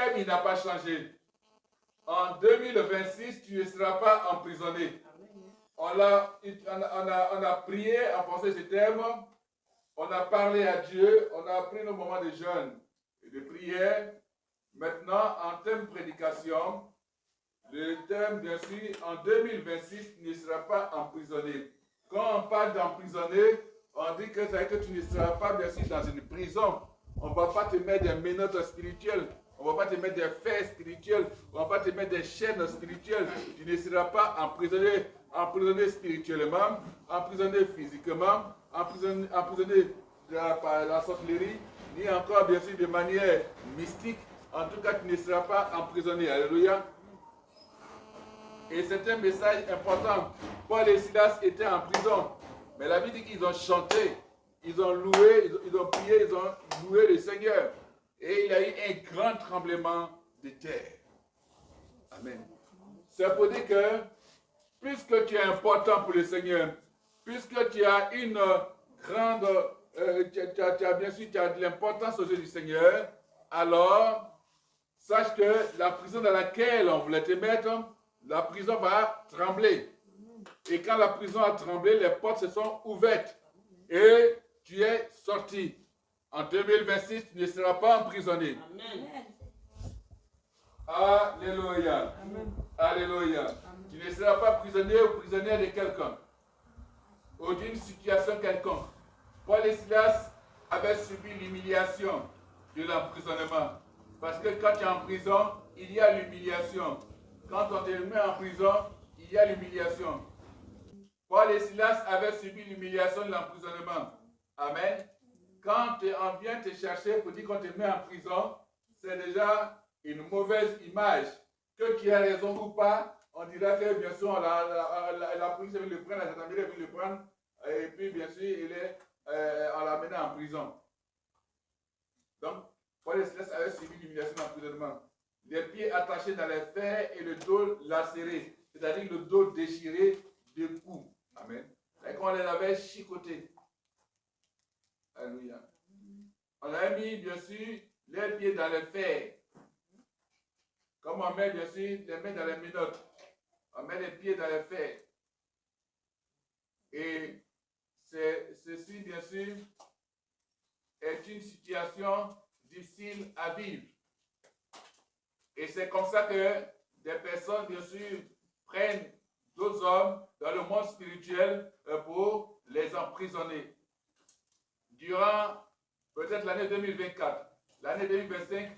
thème, il n'a pas changé. En 2026, tu ne seras pas emprisonné. On a prié en pensant ce thème. On a parlé à Dieu. On a pris nos moments de jeûne et de prière. Maintenant, en thème prédication, le thème, bien sûr, en 2026, tu ne seras pas emprisonné. Quand on parle d'emprisonné, on dit que c'est que tu ne seras pas, bien sûr, dans une prison. On ne va pas te mettre des menottes spirituelles. On ne va pas te mettre des fers spirituels. On ne va pas te mettre des chaînes spirituelles. Tu ne seras pas emprisonné spirituellement, emprisonné physiquement, emprisonné par la sorcellerie, ni encore, bien sûr, de manière mystique. En tout cas, tu ne seras pas emprisonné. Alléluia. Et c'est un message important. Paul et Silas étaient en prison. Mais la Bible dit qu'ils ont chanté, ils ont loué, ils ont prié, ils ont loué le Seigneur. Et il y a eu un grand tremblement de terre. Amen. C'est pour dire que, puisque tu es important pour le Seigneur, puisque tu as une grande, bien sûr, tu as de l'importance aux yeux du Seigneur, alors, sache que la prison dans laquelle on voulait te mettre, la prison va trembler. Et quand la prison a tremblé, les portes se sont ouvertes. Et tu es sorti. En 2026, tu ne seras pas emprisonné. Amen. Alléluia. Amen. Alléluia. Amen. Tu ne seras pas prisonnier ou prisonnière de quelqu'un. Ou d'une situation quelconque. Paul et Silas avaient subi l'humiliation de l'emprisonnement. Parce que quand tu es en prison, il y a l'humiliation. Quand on te met en prison, il y a l'humiliation. Paul et Silas avaient subi l'humiliation de l'emprisonnement. Amen. Quand on vient te chercher pour dire qu'on te met en prison, c'est déjà une mauvaise image. Que tu aies raison ou pas, on dira que bien sûr la police veut le prendre, la gendarmerie veut le prendre, et puis bien sûr on l'a mené en prison. Donc, Paul et Silas avaient subi l'humiliation de l'emprisonnement. Les pieds attachés dans les fers et le dos lacéré, c'est-à-dire le dos déchiré de coups. Amen. Et qu'on les avait chicotés. Alléluia. On avait mis, bien sûr, les pieds dans les fers. Comme on met, bien sûr, les mains dans les menottes. On met les pieds dans les fers. Et ceci, bien sûr, est une situation difficile à vivre. Et c'est comme ça que des personnes, bien sûr, prennent d'autres hommes dans le monde spirituel pour les emprisonner. Durant peut-être l'année 2024, l'année 2025,